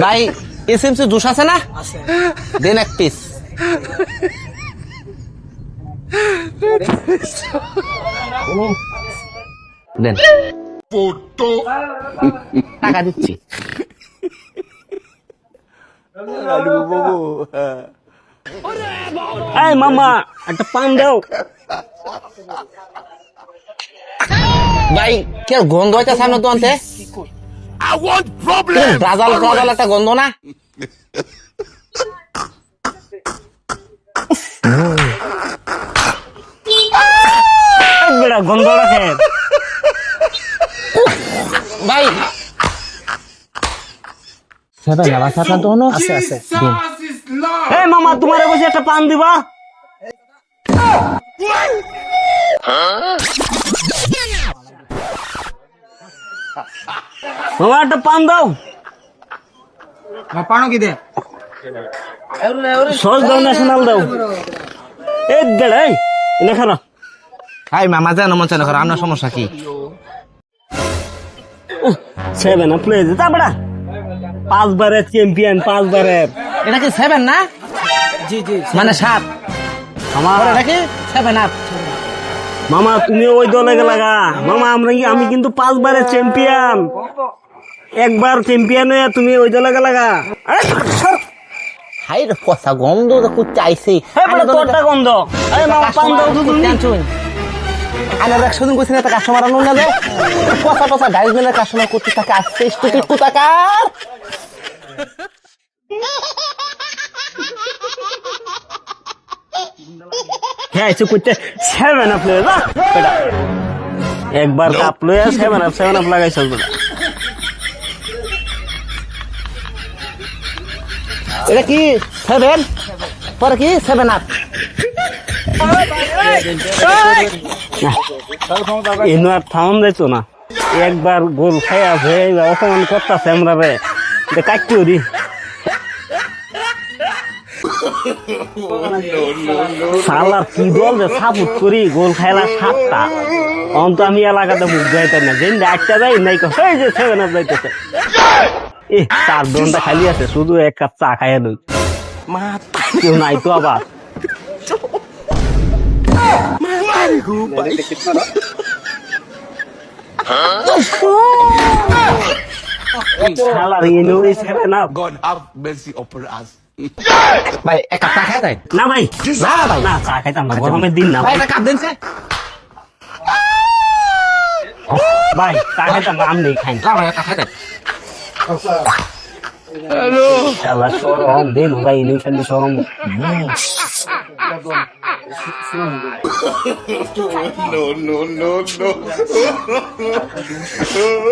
ভাই SMC juice আছে না? দেন এক পিস। দেন টাকা দিচ্ছি। এই মামা একটা পান দাও। ভাই কে গন্ধ হইতেছে আপনার দোকানতে? ব্রাজাল ব্রাজাল একটা গন্ধ না? বেড়া গন্ধ রাখে ভাই এই মামা তোমার বসে একটা পান দিবা। মামা একটা পান দাও। পানো কি দে সস দাও, ন্যাশনাল দাও। এই দেড় এই লেখা না। হাই মামা জানো মন চান করে আপনার সমস্যা কি? 7 আপ প্লেজ তা বড়া 5 বারের চ্যাম্পিয়ন 5 বারের। এটা কি 7 না? জি জি মানে 7 আমার এটা কি 7 আপ? মামা তুমি ওই দলে গেলাগা। মামা আমি কিন্তু 5 বারের চ্যাম্পিয়ন। একবার চ্যাম্পিয়ন হয়ে তুমি ওই দলে গেলাগা। হাই রে পচা গন্ধ তো খুব চাইছে। এই বড় তোরটা গন্ধ। এই মামা পান দাও তো তুমি। আরে 100 দিন কইছিনা তা কাস্টমার আনো না রে। পচা পচা ডাইজনের কাস্টমার করতে থাকে আসছে স্টুপিড কুতাকার। হ্যাঁ চুপ করতে 7 আপ প্লেজ বেটা। একবার কাপ লয়ে 7 আপ লাগাইছস বেটা। এটা কি 7? পরে কি 7 আপ? এনো আর থাম যাইতো না। একবার গোল খাই আছে অপমান করতেছে আমরা রে কাটতেও দি। সালার কি দল যে সাপোর্ট করি গোল খাইলা 7টা অন্ত আমি এলাকাতে বুক যাইতাম না যেন একটা যাই নাই এই যে 7 আপ যাইতেছে। এ 4 ঘন্টা খালি আছে শুধু এক কাপ চা খাইয়া লই মা কেউ নাই তো আবার। God have mercy upon us. ভাই এক কাপ চা খায় যায়? না ভাই না ভাই না চা খাইতাম না গরমের দিন না ভাই একটা কাপ দেন স্যার। ভাই চা খাইতাম না আমি খাই না ভাই একটা খায় যায়। শালা সরম দিন ভাই নেই খালি সরম।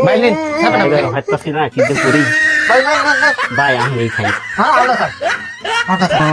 ভাই নেন 7 আপ। হাইতাছি না কিন্তু করি ভাই আমি খাই। হ্যাঁ আলাদা স্যার। আলাদা স্যার।